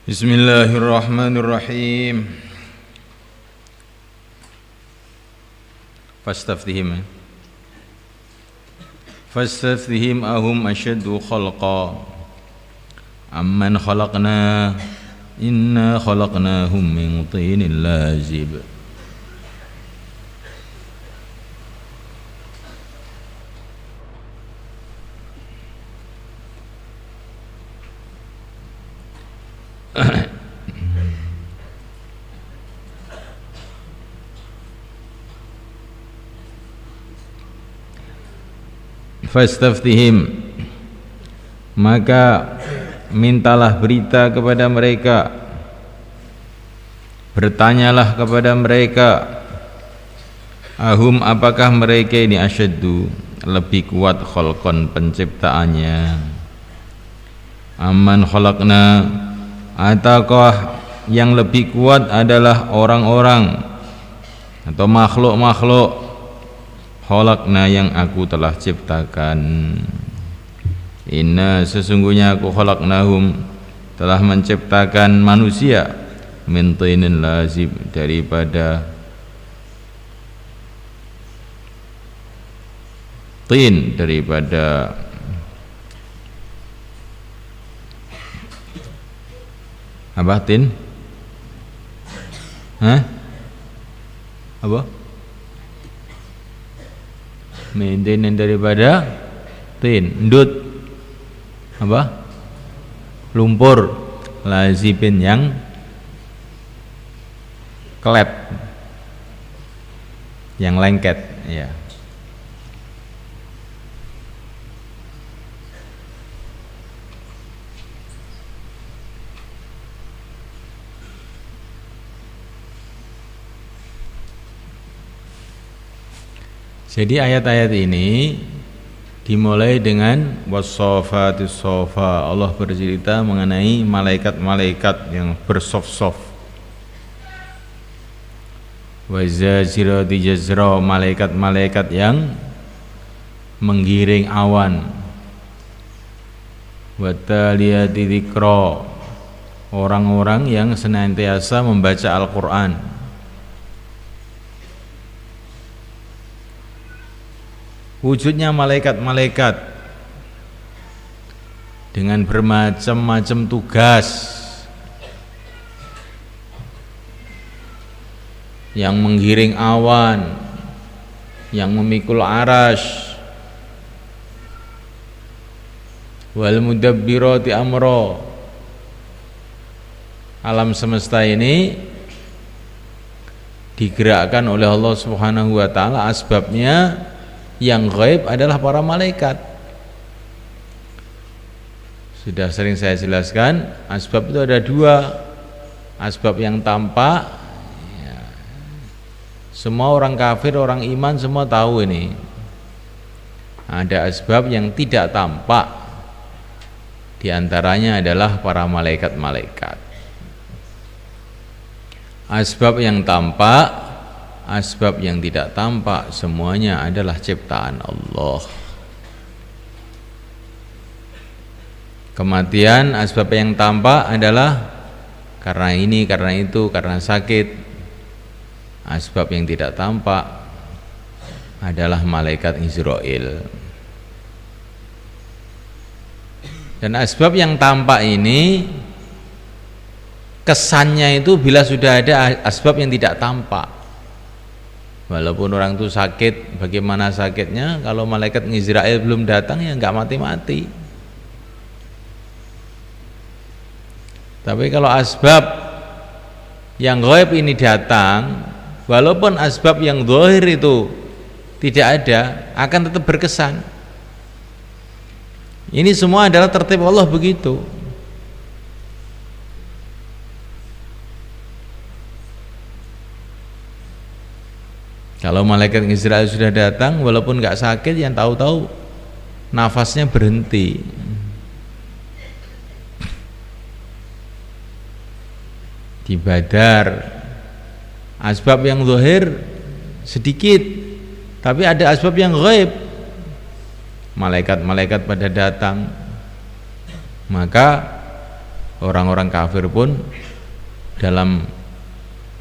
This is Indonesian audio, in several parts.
Bismillahirrahmanirrahim. Fastaftihim ahum asyaddu khalqa amman khalaqna inna khalaqnahum min tinin lazib. Fastaftihim, maka mintalah berita kepada mereka, bertanyalah kepada mereka, ahum, apakah mereka ini asyaddu, lebih kuat khalqan penciptaannya, amman khalaqna, ataukah yang lebih kuat adalah orang-orang atau makhluk-makhluk khalaqna yang aku telah ciptakan. Inna, sesungguhnya aku khalaqnahum, telah menciptakan manusia, min tinin lazib, daripada tin, daripada apa tin? Apa? Maintenance daripada tin, ndut, apa? Lumpur, lazibin yang kelet, yang lengket, ya. Jadi ayat-ayat ini dimulai dengan was-soffatis soffa. Allah bercerita mengenai malaikat-malaikat yang bersof-sof. Wazajirati jazra, malaikat-malaikat yang menggiring awan. Wataliyati dzikra, orang-orang yang senantiasa membaca Al-Qur'an. Wujudnya malaikat-malaikat dengan bermacam-macam tugas yang menggiring awan, yang memikul arash, wal mudabbirati amra. Alam semesta ini digerakkan oleh Allah Subhanahu wa taala, asbabnya yang gaib adalah para malaikat. Sudah sering saya jelaskan, asbab itu ada dua. Asbab yang tampak, ya, semua orang kafir, orang iman semua tahu ini. Ada asbab yang tidak tampak, di antaranya adalah para malaikat-malaikat. Asbab yang tampak, asbab yang tidak tampak, semuanya adalah ciptaan Allah. Kematian, asbab yang tampak adalah karena ini, karena itu, karena sakit. Asbab yang tidak tampak adalah malaikat Israel. Dan asbab yang tampak ini, kesannya itu bila sudah ada asbab yang tidak tampak. Walaupun orang itu sakit, bagaimana sakitnya, kalau malaikat Israel belum datang ya nggak mati-mati. Tapi kalau asbab yang ghaib ini datang, walaupun asbab yang zahir itu tidak ada, akan tetap berkesan. Ini semua adalah tertib Allah begitu. Kalau malaikat Israel sudah datang, walaupun nggak sakit, yang tahu-tahu nafasnya berhenti. Di Badar, asbab yang zahir sedikit, tapi ada asbab yang gaib. Malaikat-malaikat pada datang, maka Orang-orang kafir pun dalam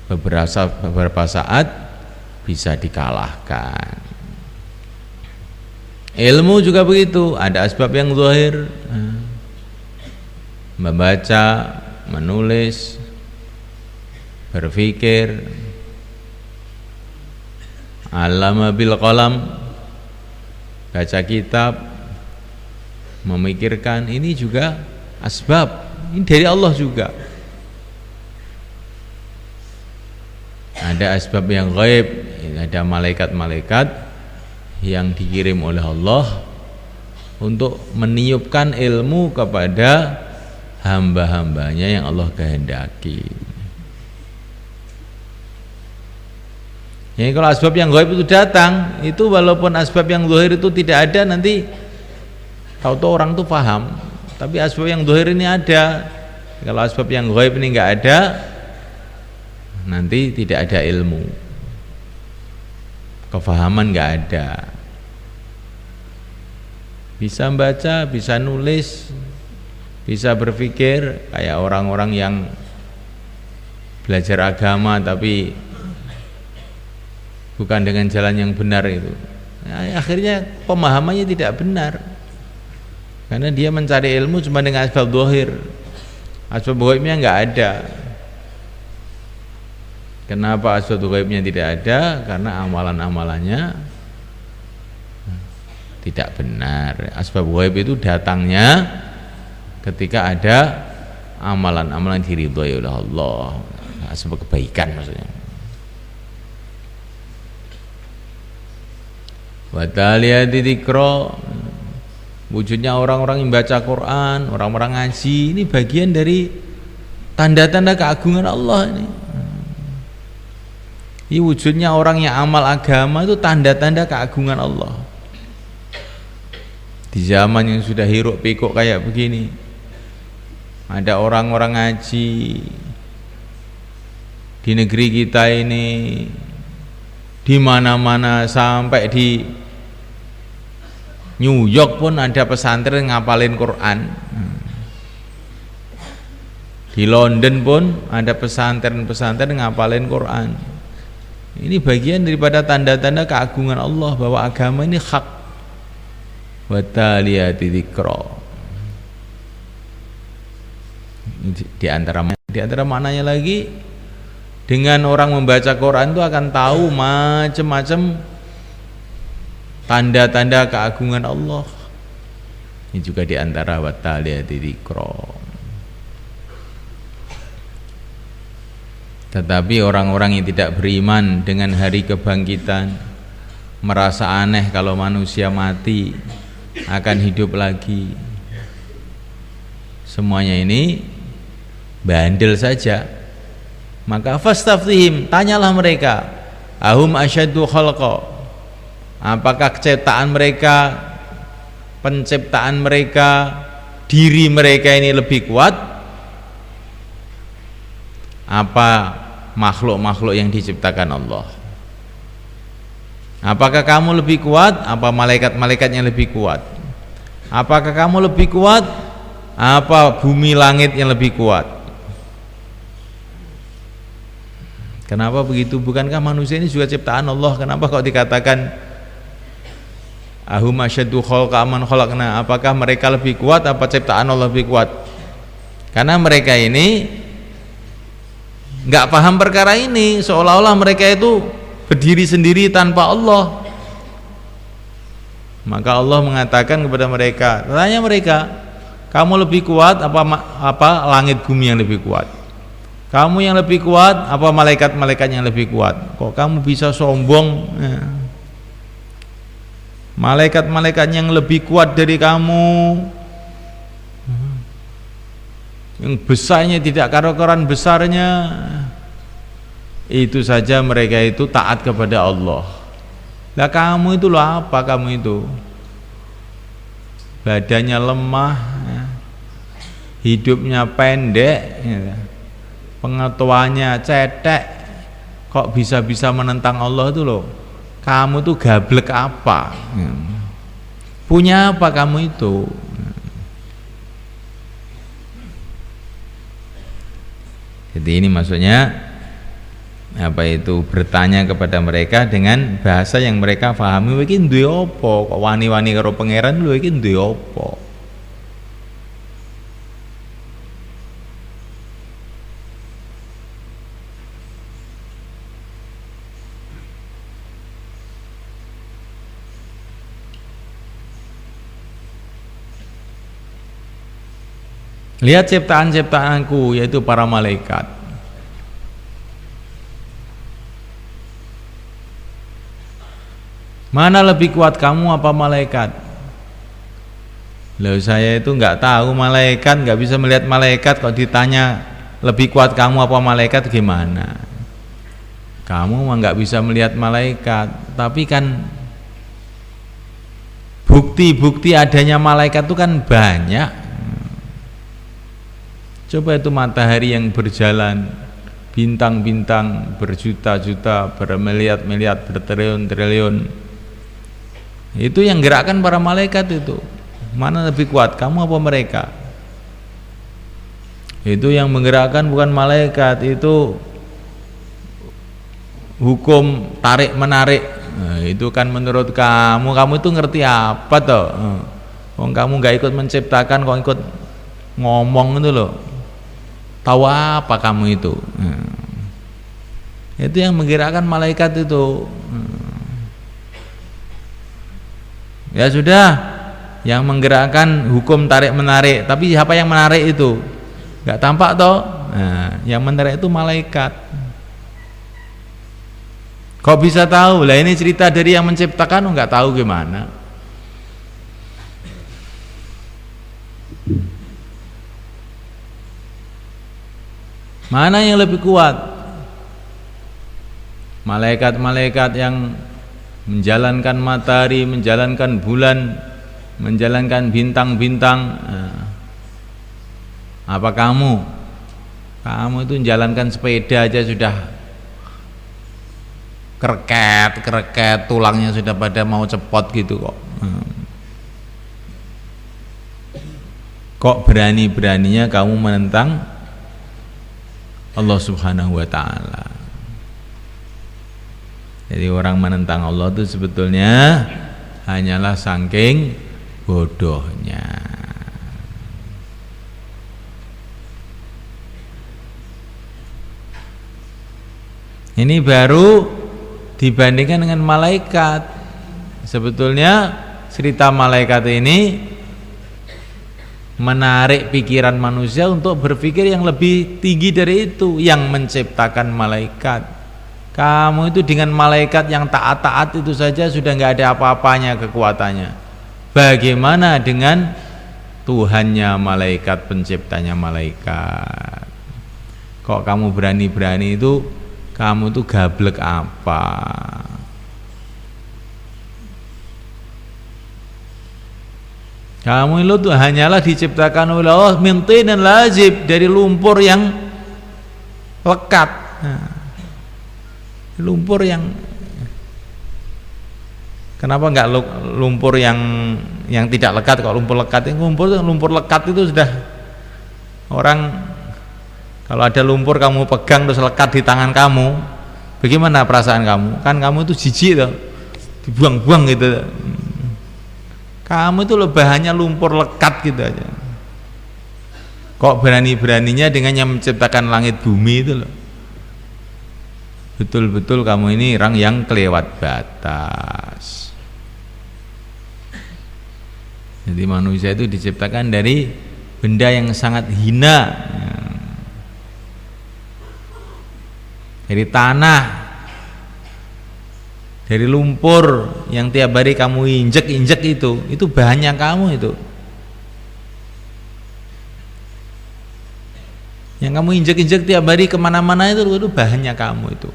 beberapa saat bisa dikalahkan. Ilmu juga begitu, ada asbab yang zahir, membaca, menulis, berpikir, alama bil qalam, baca kitab, memikirkan, ini juga asbab, ini dari Allah juga. Ada asbab yang gaib, ada malaikat-malaikat yang dikirim oleh Allah untuk meniupkan ilmu kepada hamba-hambanya yang Allah kehendaki. Jadi kalau asbab yang gaib itu datang, itu walaupun asbab yang zahir itu tidak ada, nanti tahu-tahu orang itu paham. Tapi asbab yang zahir ini ada. Kalau asbab yang gaib ini enggak ada, nanti tidak ada ilmu, kefahaman enggak ada. Bisa membaca, bisa nulis, bisa berpikir, kayak orang-orang yang belajar agama tapi bukan dengan jalan yang benar itu. Nah, akhirnya pemahamannya tidak benar, karena dia mencari ilmu cuma dengan asbab zahir. Asbab gaibnya enggak ada. Kenapa asbab gaibnya tidak ada? Karena amalan-amalannya tidak benar. Asbab gaib itu datangnya ketika ada amalan-amalan diridhoi oleh Allah, asbab kebaikan maksudnya. Wa taliyati dzikra, wujudnya orang-orang yang baca Quran, orang-orang ngaji, ini bagian dari tanda-tanda keagungan Allah ini. Ini wujudnya orang yang amal agama itu tanda-tanda keagungan Allah. Di zaman yang sudah hiruk pikuk kayak begini, ada orang-orang ngaji di negeri kita ini, di mana-mana, sampai di New York pun ada pesantren ngapalin Quran. Di London pun ada pesantren-pesantren ngapalin Quran. Ini bagian daripada tanda-tanda keagungan Allah, bahwa agama ini hak. Wa taliyati dzikra. Di antara maknanya lagi, dengan orang membaca Quran itu akan tahu macam-macam tanda-tanda keagungan Allah. Ini juga di antara wa taliyati dzikra. Tetapi orang-orang yang tidak beriman dengan hari kebangkitan, merasa aneh kalau manusia mati akan hidup lagi, semuanya ini bandel saja. Maka fastaftihim, tanyalah mereka, ahum asyaddu khalqa, apakah ciptaan mereka, penciptaan mereka, diri mereka ini lebih kuat apa makhluk-makhluk yang diciptakan Allah? Apakah kamu lebih kuat apa malaikat-malaikat yang lebih kuat? Apakah kamu lebih kuat apa bumi langit yang lebih kuat? Kenapa begitu? Bukankah manusia ini juga ciptaan Allah? Kenapa kok dikatakan ahum asyaddu khalqa man khalaqna? Apakah mereka lebih kuat apa ciptaan Allah lebih kuat? Karena mereka ini enggak paham perkara ini, seolah-olah mereka itu berdiri sendiri tanpa Allah. Maka Allah mengatakan kepada mereka, tanya mereka, kamu lebih kuat apa langit bumi yang lebih kuat? Kamu yang lebih kuat apa malaikat-malaikat yang lebih kuat? Kok kamu bisa sombong? Malaikat-malaikat yang lebih kuat dari kamu, yang besarnya tidak karuan besarnya, itu saja mereka itu taat kepada Allah. Lah kamu itu loh apa? Kamu itu badannya lemah, hidupnya pendek, pengetahuannya cetek, kok bisa-bisa menentang Allah itu loh. Kamu tuh gablek apa? Punya apa kamu itu? Jadi ini maksudnya apa itu, bertanya kepada mereka dengan bahasa yang mereka pahami. Iki duwe apa kok wani-wani karo pangeran, lho iki duwe apa? Lihat ciptaan-ciptaanku, yaitu para malaikat. Mana lebih kuat, kamu apa malaikat? Loh, saya itu nggak tahu malaikat, nggak bisa melihat malaikat. Kok ditanya lebih kuat kamu apa malaikat, gimana? Kamu mah nggak bisa melihat malaikat, tapi kan bukti-bukti adanya malaikat itu kan banyak. Coba itu matahari yang berjalan, bintang-bintang berjuta-juta, bermiliar-miliar, bertriliun-triliun. Itu yang gerakkan para malaikat itu. Mana lebih kuat, kamu apa mereka? Itu yang menggerakkan bukan malaikat, itu hukum tarik-menarik. Nah, itu kan menurut kamu itu ngerti apa toh? Kok kamu nggak ikut menciptakan, kok ikut ngomong itu loh. Tahu apa kamu itu? Itu yang menggerakkan malaikat itu. Ya sudah, yang menggerakkan hukum tarik menarik, tapi siapa yang menarik itu? Nggak tampak toh? Nah, yang menarik itu malaikat. Kok bisa tahu? Lah ini cerita dari yang menciptakan, nggak tahu gimana? Mana yang lebih kuat? Malaikat-malaikat yang menjalankan matahari, menjalankan bulan, menjalankan bintang-bintang. Apa kamu? Kamu itu menjalankan sepeda aja sudah kereket, tulangnya sudah pada mau cepot gitu kok. Kok berani-beraninya kamu menentang Allah Subhanahu wa ta'ala. Jadi orang menentang Allah itu sebetulnya hanyalah saking bodohnya. Ini baru dibandingkan dengan malaikat. Sebetulnya cerita malaikat ini menarik pikiran manusia untuk berpikir yang lebih tinggi dari itu, yang menciptakan malaikat. Kamu itu dengan malaikat yang taat-taat itu saja sudah nggak ada apa-apanya kekuatannya. Bagaimana dengan Tuhannya malaikat, penciptanya malaikat? Kok kamu berani-berani itu, kamu tuh gablek apa? Kamu itu hanyalah diciptakan oleh Allah min tinin lazib, dari lumpur yang lekat. Lumpur yang, kenapa enggak lumpur yang tidak lekat? Kalau lumpur lekat, lumpur lekat itu sudah, orang kalau ada lumpur kamu pegang terus lekat di tangan kamu, bagaimana perasaan kamu? Kan kamu itu jijik tuh, dibuang-buang gitu. Kamu itu lebahannya lumpur lekat gitu aja. Kok berani-beraninya dengan yang menciptakan langit bumi itu loh. Betul-betul kamu ini orang yang kelewat batas. Jadi manusia itu diciptakan dari benda yang sangat hina, dari tanah, dari lumpur yang tiap hari kamu injek-injek itu bahannya kamu itu. Yang kamu injek-injek tiap hari kemana-mana itu bahannya kamu itu.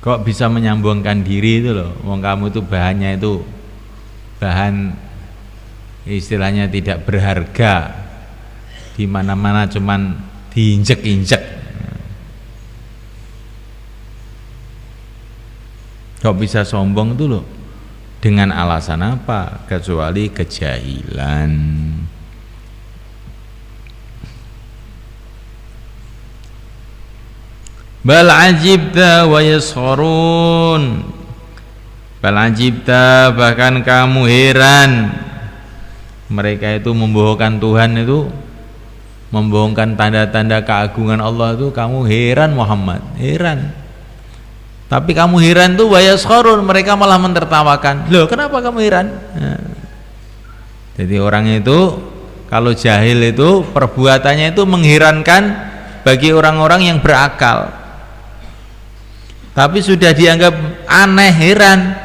Kok bisa menyambungkan diri itu loh, wong kamu itu bahannya itu bahan istilahnya tidak berharga, di mana-mana cuman diinjek-injek. Kok bisa sombong itu loh? Dengan alasan apa? Kecuali kejahilan. Bal ajibta wa yasharun. Bal ajibta, bahkan kamu heran. Mereka itu membohongkan Tuhan, itu membohongkan tanda-tanda keagungan Allah itu, kamu heran Muhammad, heran. Tapi kamu heran tuh wa yasharun, mereka malah mentertawakan. Loh, kenapa kamu heran? Nah, jadi orang itu kalau jahil itu perbuatannya itu mengherankan bagi orang-orang yang berakal. Tapi sudah dianggap aneh, heran,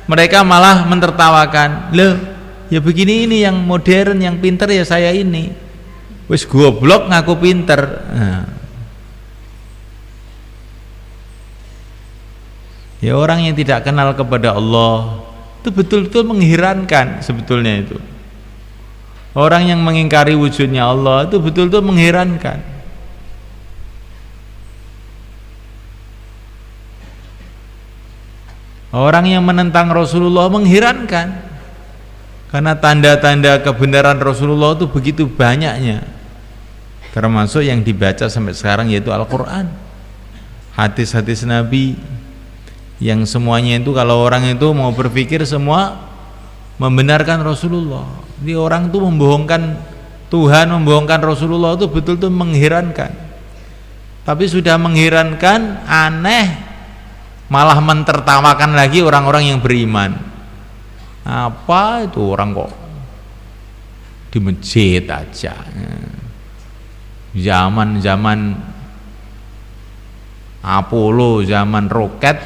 mereka malah mentertawakan. Loh, ya begini, ini yang modern, yang pinter ya saya ini. Wis goblok ngaku pinter. Nah. Ya orang yang tidak kenal kepada Allah itu betul-betul mengherankan sebetulnya itu. Orang yang mengingkari wujudnya Allah itu betul-betul mengherankan. Orang yang menentang Rasulullah mengherankan, karena tanda-tanda kebenaran Rasulullah itu begitu banyaknya, termasuk yang dibaca sampai sekarang yaitu Al-Quran, hadis-hadis Nabi, yang semuanya itu kalau orang itu mau berpikir semua membenarkan Rasulullah. Jadi orang itu membohongkan Tuhan, membohongkan Rasulullah itu betul-betul mengherankan. Tapi sudah mengherankan, aneh, malah mentertawakan lagi orang-orang yang beriman. Apa itu orang kok di masjid aja, zaman Apollo, zaman roket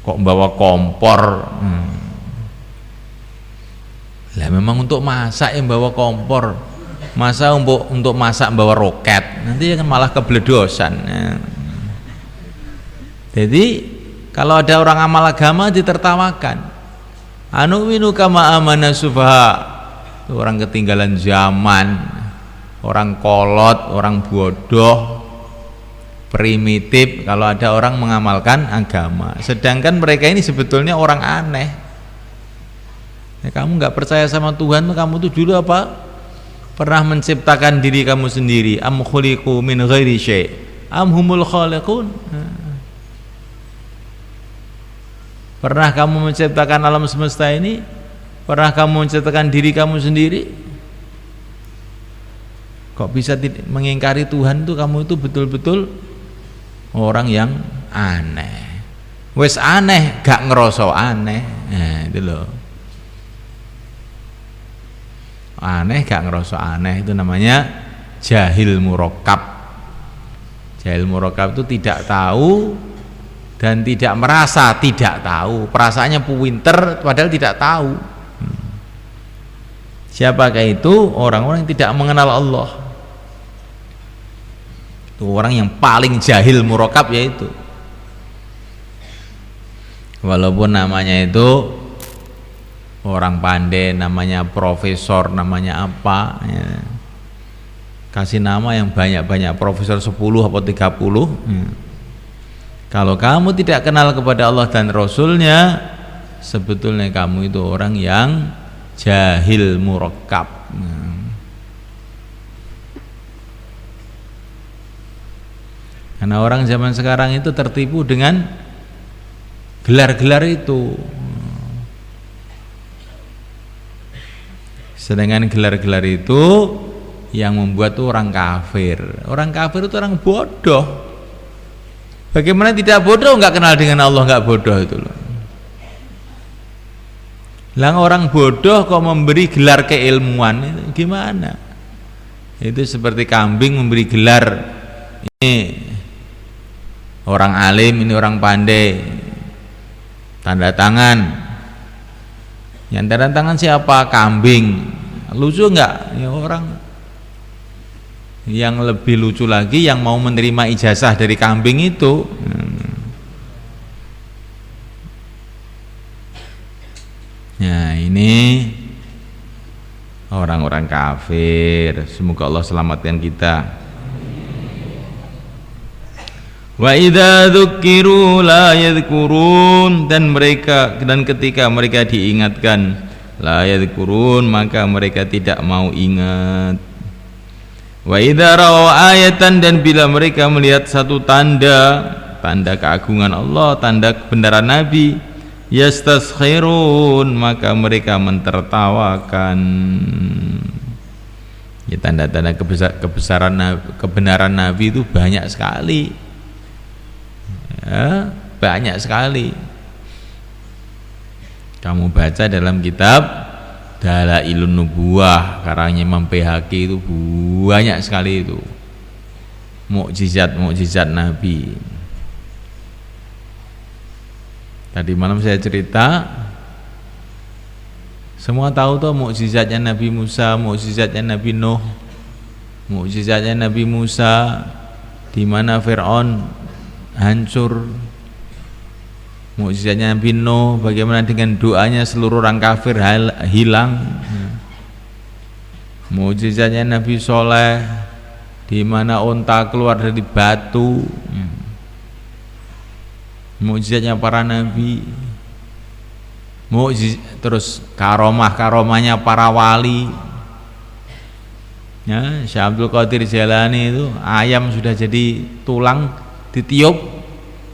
kok bawa kompor. Lah memang untuk masak yang bawa kompor, masa untuk masak bawa roket, nanti kan malah kebledosan. Jadi kalau ada orang amal agama ditertawakan. Anu winu kama amana sufaha, orang ketinggalan zaman, orang kolot, orang bodoh, primitif kalau ada orang mengamalkan agama. Sedangkan mereka ini sebetulnya orang aneh. Ya, kamu nggak percaya sama Tuhan, kamu tuh dulu apa? Pernah menciptakan diri kamu sendiri? Am khuliqu min ghairi syai' am humul khaliqun? Pernah kamu menciptakan alam semesta ini? Pernah kamu menciptakan diri kamu sendiri? Kok bisa mengingkari Tuhan tuh? Kamu itu betul-betul orang yang aneh. Wes aneh, gak ngerasa aneh. Nah, itu loh. Aneh gak ngerasa aneh, itu namanya jahil murakkab. Jahil murakkab itu tidak tahu dan tidak merasa tidak tahu, perasaannya pinter padahal tidak tahu. Siapakah itu? Orang-orang yang tidak mengenal Allah. Itu orang yang paling jahil murakkab, yaitu walaupun namanya itu orang pandai, namanya profesor, namanya apa ya. Kasih nama yang banyak-banyak, profesor 10 atau 30 ya. Kalau kamu tidak kenal kepada Allah dan Rasulnya, sebetulnya kamu itu orang yang jahil murakkab. Karena orang zaman sekarang itu tertipu dengan gelar-gelar itu. Sedangkan gelar-gelar itu yang membuat tuh orang kafir. Orang kafir itu orang bodoh. Bagaimana tidak bodoh? Nggak kenal dengan Allah, nggak bodoh itu loh. Lah orang bodoh kok memberi gelar keilmuan, itu gimana? Itu seperti kambing memberi gelar, ini orang alim, ini orang pandai, tanda tangan. Yang tanda tangan siapa? Kambing. Lucu nggak? Ya orang. Yang lebih lucu lagi yang mau menerima ijazah dari kambing itu. Nah, ini orang-orang kafir. Semoga Allah selamatkan kita. Wa idza dzukiru la yadhkurun, dan ketika mereka diingatkan la yadhkurun maka mereka tidak mau ingat. Wa idza ra'au ayatan, dan bila mereka melihat satu tanda keagungan Allah, tanda kebenaran Nabi, yastaskhirun, maka mereka mentertawakan. Ya, tanda-tanda kebenaran Nabi itu banyak sekali. Ya, banyak sekali. Kamu baca dalam kitab Dalailun Nubuwah karangnya Imam Baihaqi itu banyak sekali itu mukjizat Nabi. Tadi malam saya cerita, semua tahu tuh mukjizatnya Nabi Musa, mukjizatnya Nabi Nuh, mukjizatnya Nabi Musa di mana Fir'aun hancur, mukjizatnya Nabi Nuh bagaimana dengan doanya seluruh orang kafir hilang, mukjizatnya Nabi Soleh di mana unta keluar dari batu, mukjizatnya para nabi, terus karomahnya para wali. Ya, Syekh Abdul Qadir Jailani itu ayam sudah jadi tulang ditiup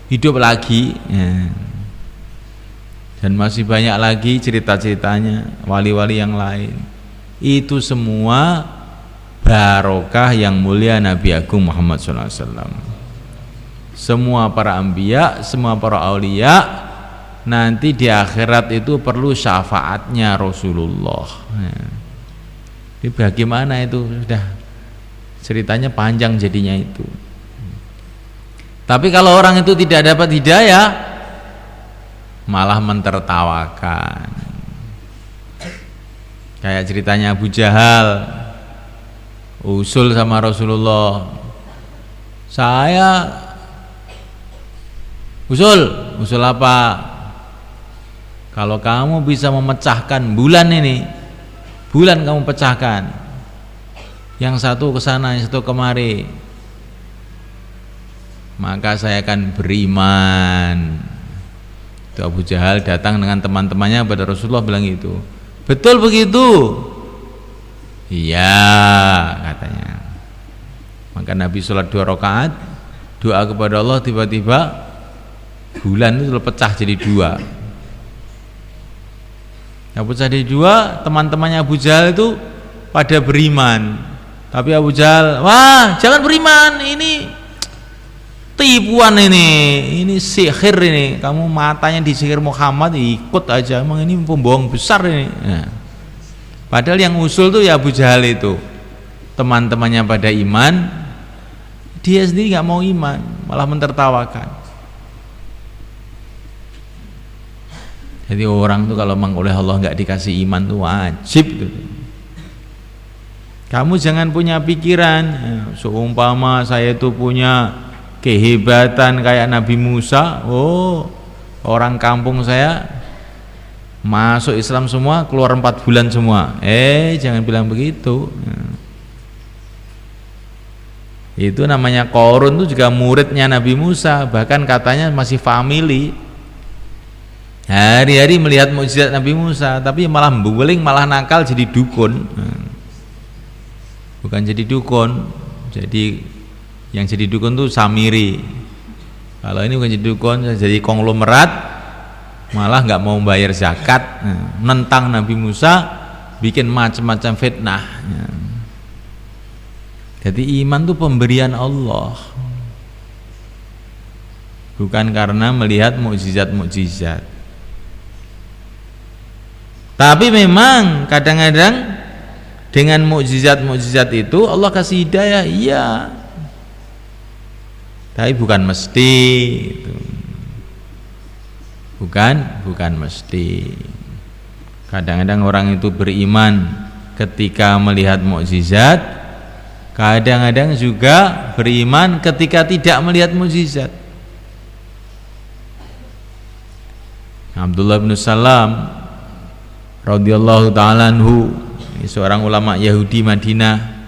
hidup lagi, ya. Dan masih banyak lagi cerita-ceritanya wali-wali yang lain. Itu semua barokah yang mulia Nabi Agung Muhammad SAW. Semua para anbiya, semua para aulia nanti di akhirat itu perlu syafaatnya Rasulullah, ya. Ini bagaimana itu, sudah ceritanya panjang jadinya itu. Tapi kalau orang itu tidak dapat hidayah, malah mentertawakan. Kayak ceritanya Abu Jahal usul sama Rasulullah, saya usul apa? Kalau kamu bisa memecahkan bulan ini, bulan kamu pecahkan, yang satu ke sana, yang satu kemari, maka saya akan beriman. Itu Abu Jahal datang dengan teman-temannya pada Rasulullah bilang gitu. Betul begitu? Iya, katanya. Maka Nabi sholat 2 rakaat, doa kepada Allah, tiba-tiba bulan itu pecah jadi 2. Nah, pecah jadi 2, teman-temannya Abu Jahal itu pada beriman. Tapi Abu Jahal, wah jangan beriman, ini tipuan, ini sihir ini, kamu matanya disihir Muhammad, ikut aja, emang ini pembohong besar ini. Nah, padahal yang usul tuh ya Abu Jahal itu, teman-temannya pada iman, dia sendiri nggak mau iman, malah mentertawakan. Jadi orang tuh kalau memang oleh Allah nggak dikasih iman tuh wajib tuh. Kamu jangan punya pikiran, seumpama saya itu punya kehebatan kayak Nabi Musa, oh orang kampung saya masuk Islam semua, keluar 4 bulan semua. Jangan bilang begitu. Itu namanya Qarun, itu juga muridnya Nabi Musa, bahkan katanya masih family. Hari-hari melihat mukjizat Nabi Musa, tapi malah beling, malah nakal jadi dukun. Bukan jadi dukun, yang jadi dukun tuh Samiri. Kalau ini bukan jadi dukun, jadi konglomerat, malah nggak mau bayar zakat, nentang Nabi Musa, bikin macam-macam fitnah. Jadi iman tuh pemberian Allah, bukan karena melihat mukjizat-mukjizat. Tapi memang kadang-kadang dengan mukjizat-mukjizat itu Allah kasih hidayah, iya. Tapi bukan mesti gitu. Bukan mesti. Kadang-kadang orang itu beriman ketika melihat mukjizat, kadang-kadang juga beriman ketika tidak melihat mukjizat. Abdullah bin Salam radhiyallahu ta'ala anhu, seorang ulama Yahudi Madinah,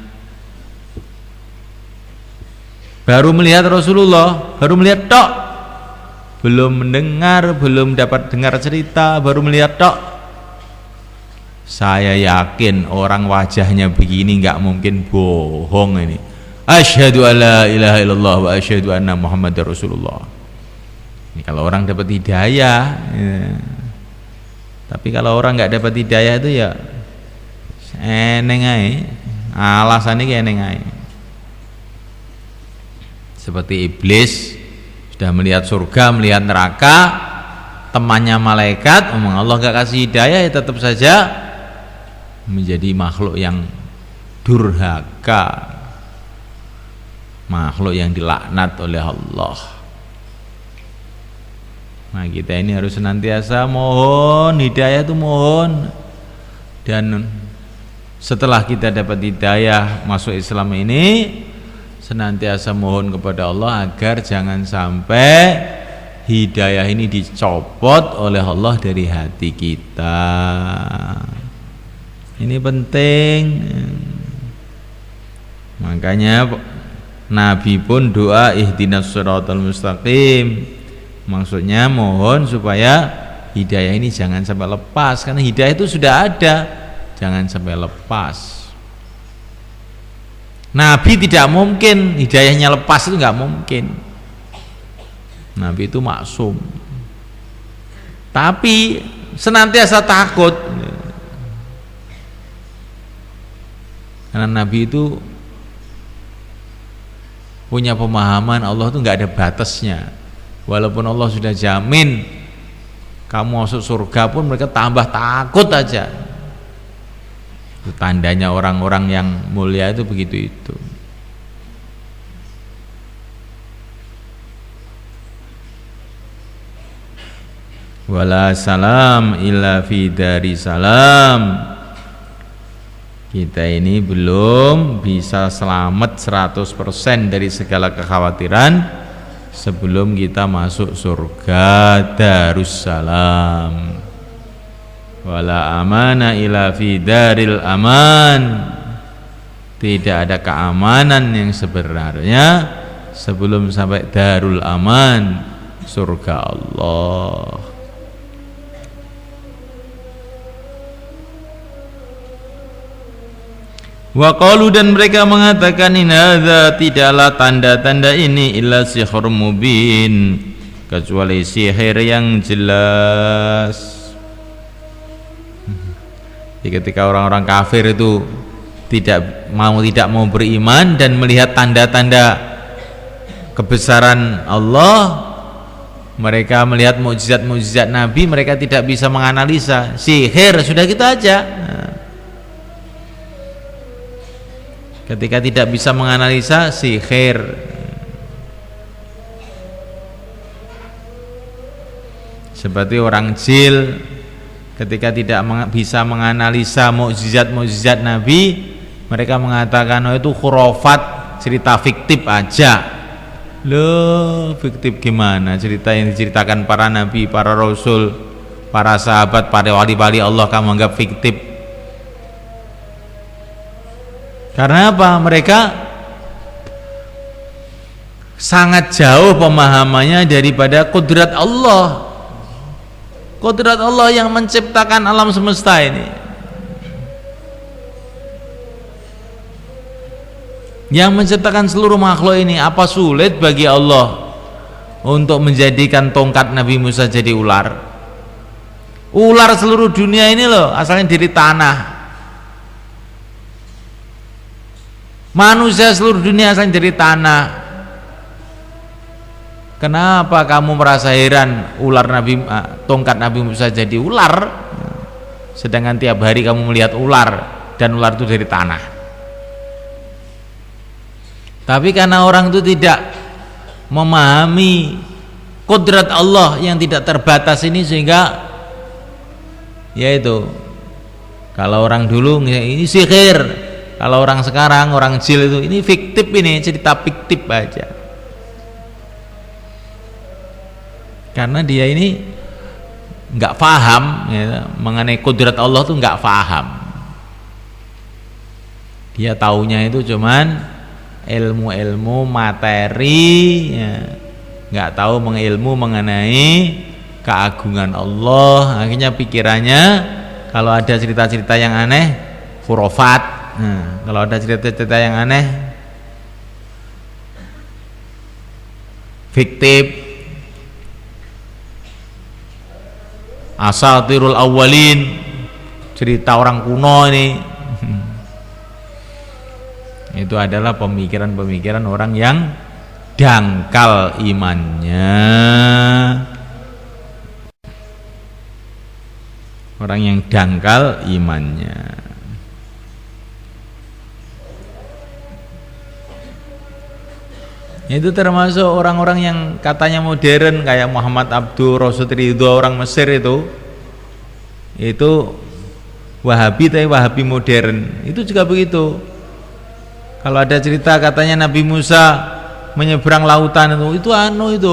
baru melihat Rasulullah, baru melihat tok, belum mendengar, belum dapat dengar cerita, baru melihat tok. Saya yakin orang wajahnya begini nggak mungkin bohong ini. Asyhadu alla ilaha illallah wa asyhadu anna Muhammadar Rasulullah. Ini kalau orang dapat hidayah ya. Tapi kalau orang nggak dapat hidayah itu ya eneng ae, alasannya kayak eneng ae. Seperti iblis sudah melihat surga, melihat neraka, temannya malaikat, omong Allah nggak kasih hidayah, ya tetap saja menjadi makhluk yang durhaka, makhluk yang dilaknat oleh Allah. Nah kita ini harus senantiasa mohon hidayah, itu mohon. Dan setelah kita dapat hidayah masuk Islam ini, senantiasa mohon kepada Allah agar jangan sampai hidayah ini dicopot oleh Allah dari hati kita. Ini penting. Makanya Nabi pun doa ihdinas siratal mustaqim. Maksudnya mohon supaya hidayah ini jangan sampai lepas, karena hidayah itu sudah ada, jangan sampai lepas. Nabi tidak mungkin hidayahnya lepas, itu nggak mungkin. Nabi itu maksum, tapi senantiasa takut, karena Nabi itu punya pemahaman Allah itu nggak ada batasnya. Walaupun Allah sudah jamin kamu masuk surga pun mereka tambah takut aja. Itu tandanya orang-orang yang mulia itu begitu itu. Wala salam illa fi dari salam. Kita ini belum bisa selamat 100% dari segala kekhawatiran sebelum kita masuk surga Darussalam. Wala amana illa fi daril aman. Tidak ada keamanan yang sebenarnya sebelum sampai Darul Aman, surga Allah. Wa qalu, dan mereka mengatakan in hadza, tidaklah tanda-tanda ini illa sihrun mubin, kecuali sihir yang jelas. Jadi ketika orang-orang kafir itu tidak mau beriman dan melihat tanda-tanda kebesaran Allah, mereka melihat mukjizat-mukjizat Nabi, mereka tidak bisa menganalisa. Sihir, sudah gitu aja. Ketika tidak bisa menganalisa, sihir. Seperti orang jil, ketika tidak bisa menganalisa mukjizat-mukjizat Nabi, mereka mengatakan oh itu khurafat, cerita fiktif aja. Loh, fiktif gimana? Cerita yang diceritakan para nabi, para rasul, para sahabat, para wali-wali Allah kamu anggap fiktif? Karena apa? Mereka sangat jauh pemahamannya daripada kudrat Allah. Kudrat Allah yang menciptakan alam semesta ini, yang menciptakan seluruh makhluk ini. Apa sulit bagi Allah untuk menjadikan tongkat Nabi Musa jadi ular? Ular seluruh dunia ini loh asalnya dari tanah. Manusia seluruh dunia asalnya dari tanah. Kenapa kamu merasa heran tongkat Nabi Musa jadi ular, sedangkan tiap hari kamu melihat ular dan ular itu dari tanah? Tapi karena orang itu tidak memahami kodrat Allah yang tidak terbatas ini, sehingga yaitu kalau orang dulu ini sihir, kalau orang sekarang, orang jil itu ini fiktif, ini cerita fiktif aja. Karena dia ini nggak paham ya, mengenai kudrat Allah tuh nggak paham. Dia taunya itu cuman ilmu-ilmu materi, ya, nggak tahu mengilmu mengenai keagungan Allah. Akhirnya pikirannya kalau ada cerita-cerita yang aneh khurafat, kalau ada cerita-cerita yang aneh fiktif, asatirul awwalin, cerita orang kuno ini. Itu adalah pemikiran-pemikiran orang yang dangkal imannya, orang yang dangkal imannya. Itu termasuk orang-orang yang katanya modern kayak Muhammad Abduh, Rasul Ridho, orang Mesir itu Wahabi, tapi Wahabi modern. Itu juga begitu. Kalau ada cerita katanya Nabi Musa menyeberang lautan itu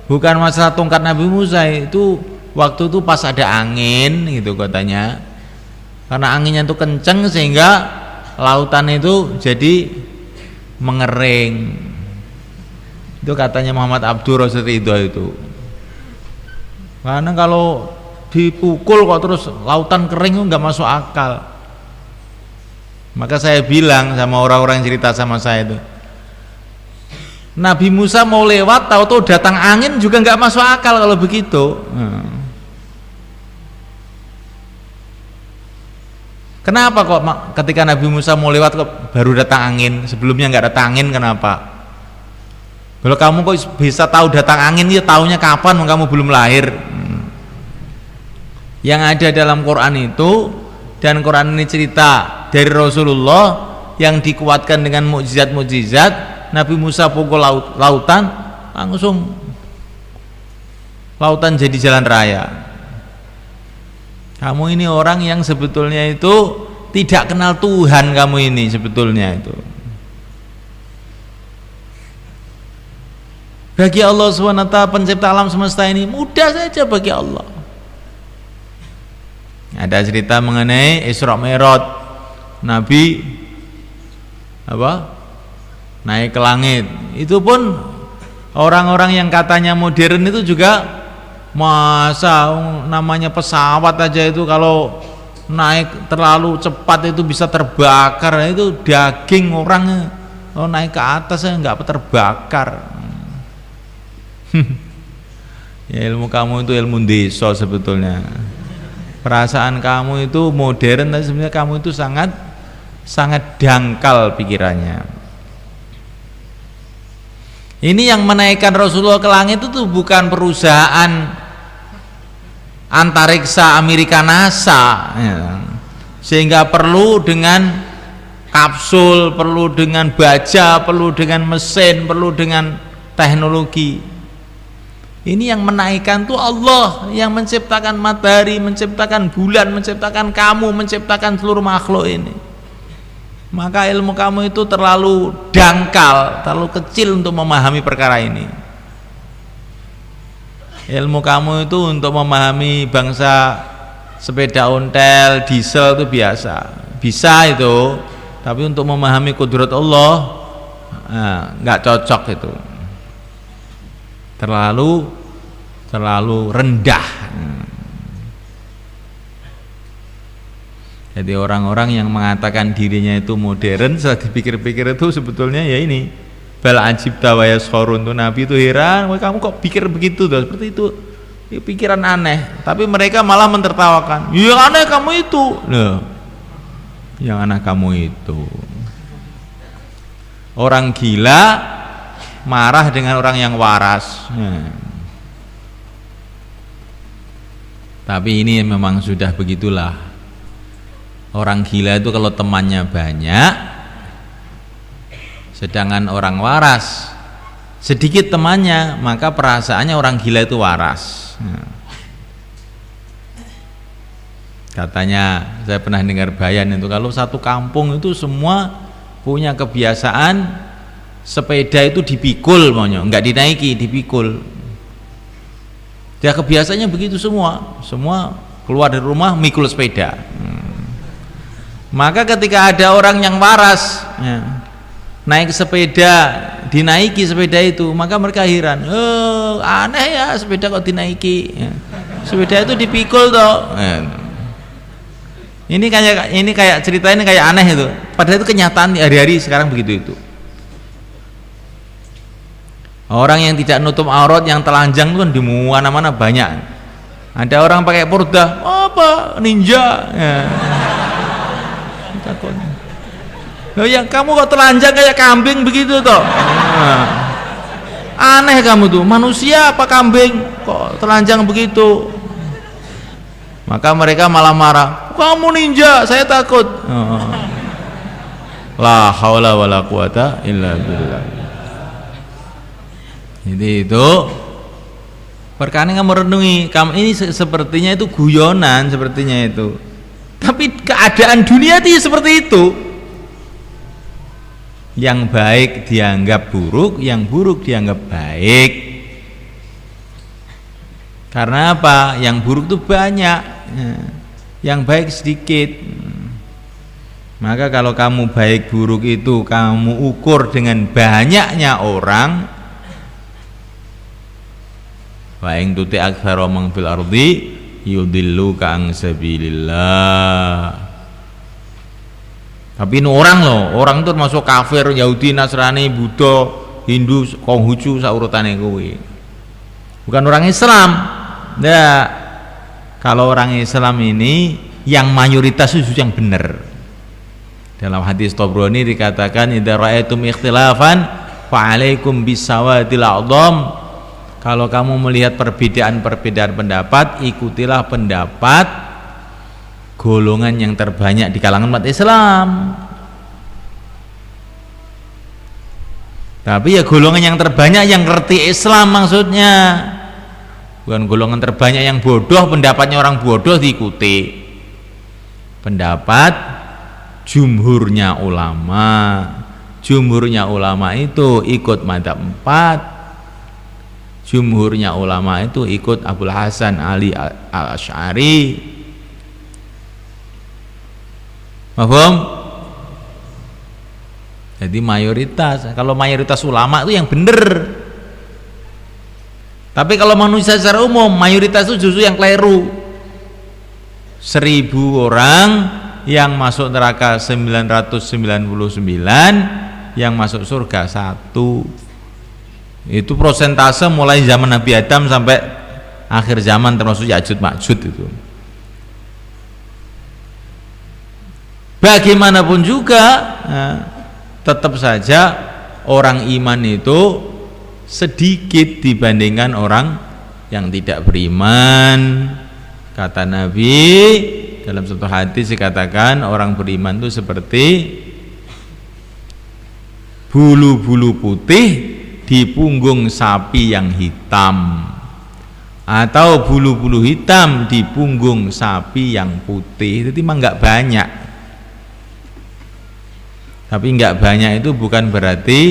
bukan masalah tongkat Nabi Musa, itu waktu itu pas ada angin gitu katanya. Karena anginnya itu kenceng sehingga lautan itu jadi mengering. Itu katanya Muhammad Abduh Rasul Ridho itu. Karena kalau dipukul kok terus lautan kering itu nggak masuk akal. Maka saya bilang sama orang-orang yang cerita sama saya itu, Nabi Musa mau lewat tahu-tahu datang angin juga nggak masuk akal kalau begitu. Kenapa kok ketika Nabi Musa mau lewat kok baru datang angin, sebelumnya nggak datang angin, kenapa? Kalau kamu kok bisa tahu datang angin, ya tahunya kapan kamu belum lahir. Yang ada dalam Quran itu, dan Quran ini cerita dari Rasulullah yang dikuatkan dengan mukjizat-mukjizat. Nabi Musa pukul lautan, langsung lautan jadi jalan raya. Kamu ini orang yang sebetulnya itu tidak kenal Tuhan, kamu ini sebetulnya itu. Bagi Allah SWT pencipta alam semesta ini mudah saja bagi Allah. Ada cerita mengenai Isra Mi'raj, Nabi naik ke langit. Itu pun orang-orang yang katanya modern itu juga masa namanya pesawat aja itu kalau naik terlalu cepat itu bisa terbakar. Itu daging orang naik ke atas nggak terbakar. Ya, ilmu kamu itu ilmu desa sebetulnya. Perasaan kamu itu modern, tapi sebenarnya kamu itu sangat dangkal pikirannya. Ini yang menaikkan Rasulullah ke langit itu bukan perusahaan antariksa Amerika NASA, ya, sehingga perlu dengan kapsul, perlu dengan baja, perlu dengan mesin, perlu dengan teknologi. Ini yang menaikkan tuh Allah yang menciptakan matahari, menciptakan bulan, menciptakan kamu, menciptakan seluruh makhluk ini. Maka ilmu kamu itu terlalu dangkal, terlalu kecil untuk memahami perkara ini. Ilmu kamu itu untuk memahami bangsa sepeda ontel, diesel itu biasa, bisa itu. Tapi untuk memahami kudrat Allah, nggak cocok itu. Terlalu rendah. Jadi orang-orang yang mengatakan dirinya itu modern, setelah dipikir-pikir itu sebetulnya ya ini bal ajibta wa yaskhurun, tuh Nabi itu heran, kamu kok pikir begitu tuh, seperti itu ya, pikiran aneh. Tapi mereka malah mentertawakan, yang aneh kamu itu loh, yang aneh kamu itu. Orang gila marah dengan orang yang waras. Tapi ini memang sudah begitulah. Orang gila itu kalau temannya banyak, sedangkan orang waras sedikit temannya, maka perasaannya orang gila itu waras. Katanya saya pernah dengar bayan itu, kalau satu kampung itu semua punya kebiasaan sepeda itu dipikul, maunya nggak dinaiki, dipikul. Ya kebiasaannya begitu semua keluar dari rumah mikul sepeda. Maka ketika ada orang yang waras ya, naik sepeda, dinaiki sepeda itu, maka mereka heran, oh aneh ya sepeda kok dinaiki ya. Sepeda itu dipikul toh ya. Ini kayak cerita ini kayak aneh itu, padahal itu kenyataan hari-hari sekarang begitu itu. Orang yang tidak nutup aurat yang telanjang itu kan di mana-mana banyak. Ada orang pakai purdah, apa ninja ya. Takut. Loh yang kamu kok telanjang kayak kambing begitu toh? Nah, aneh kamu tuh, manusia apa kambing kok telanjang begitu? Maka mereka malah marah, kamu ninja, saya takut. La haula wala quwata illa billah. Jadi itu perkara kamu renungi, kamu ini sepertinya itu guyonan sepertinya itu. Tapi keadaan dunia itu seperti itu. Yang baik dianggap buruk, yang buruk dianggap baik. Karena apa? Yang buruk itu banyak, yang baik sedikit. Maka kalau kamu baik buruk itu kamu ukur dengan banyaknya orang, wa ing tuti aktsara man fil ardi yudilluka an sabilillah. Tapi ini orang loh, orang itu termasuk kafir, Yahudi, Nasrani, Buddha, Hindu, Konghucu saurutane kuwi. Bukan orang Islam. Nah, kalau orang Islam ini yang mayoritas itu yang benar. Dalam hadis Tabrani dikatakan idza ra'aitum ikhtilafan fa 'alaikum bisawadil a'dham. Kalau kamu melihat perbedaan-perbedaan pendapat, ikutilah pendapat golongan yang terbanyak di kalangan umat Islam. Tapi ya golongan yang terbanyak yang ngerti Islam maksudnya. Bukan golongan terbanyak yang bodoh, pendapatnya orang bodoh diikuti. Pendapat jumhurnya ulama. Jumhurnya ulama itu ikut madzhab 4. Jumhurnya ulama itu ikut Abul Hasan Ali Al-Asy'ari. Paham? Jadi mayoritas, kalau mayoritas ulama itu yang benar. Tapi kalau manusia secara umum, mayoritas itu justru yang keliru. 1000 orang yang masuk neraka 999, yang masuk surga 1. Itu prosentase mulai zaman Nabi Adam sampai akhir zaman termasuk Ya'juj Ma'juj itu. Bagaimanapun juga tetap saja orang iman itu sedikit dibandingkan orang yang tidak beriman. Kata Nabi dalam satu hadis dikatakan orang beriman itu seperti bulu-bulu putih di punggung sapi yang hitam, atau bulu-bulu hitam di punggung sapi yang putih. Itu memang nggak banyak. Tapi nggak banyak itu bukan berarti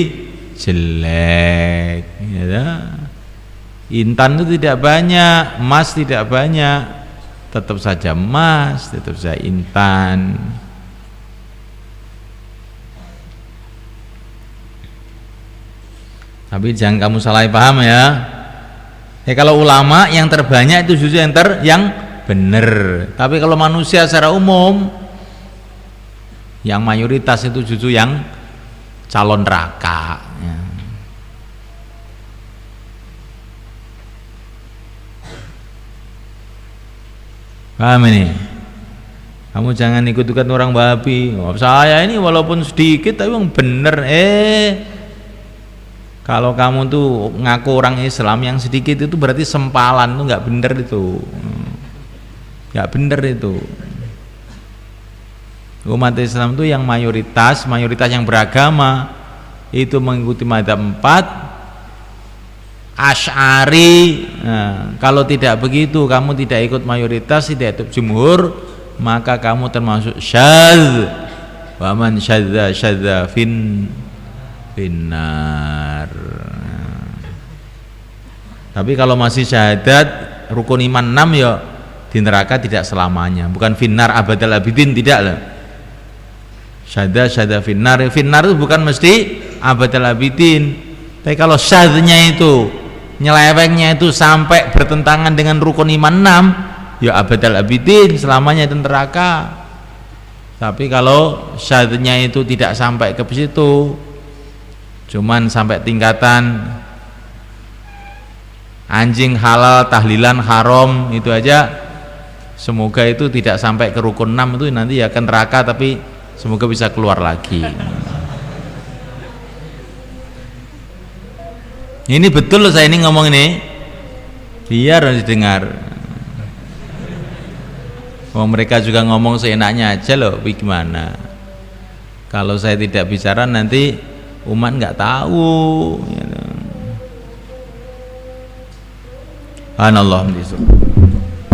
jelek ya. Intan itu tidak banyak, emas tidak banyak, tetap saja emas, tetap saja intan. Tapi jangan kamu salah paham ya. Kalau ulama yang terbanyak itu justru yang benar. Tapi kalau manusia secara umum, yang mayoritas itu justru yang calon neraka. Ya. Paham ini? Kamu jangan ikut-ikut orang Wahabi. Oh, saya ini walaupun sedikit tapi yang benar. Kalau kamu tuh ngaku orang Islam yang sedikit itu berarti sempalan, tuh nggak bener itu, nggak bener itu. Umat Islam itu yang mayoritas yang beragama itu mengikuti madzhab 4 Asy'ari. Nah, kalau tidak begitu, kamu tidak ikut mayoritas, tidak ikut jumhur, maka kamu termasuk syadz. Wa man syadza finnar. Tapi kalau masih syahadat rukun iman 6 ya di neraka tidak selamanya, bukan finnar abadal abidin, tidak lah. syadza finnar itu bukan mesti abadal abidin, tapi kalau syadznya itu nyelewengnya itu sampai bertentangan dengan rukun iman 6, ya abadal abidin, selamanya di neraka. Tapi kalau syadznya itu tidak sampai ke situ, cuman sampai tingkatan anjing halal tahlilan haram itu aja, semoga itu tidak sampai ke rukun 6, itu nanti ya ke neraka, tapi semoga bisa keluar lagi. Ini betul loh, saya ini ngomong ini biar didengar. Oh, mereka juga ngomong seenaknya aja loh, gimana? Kalau saya tidak bicara nanti umat nggak tahu. Subhanallah.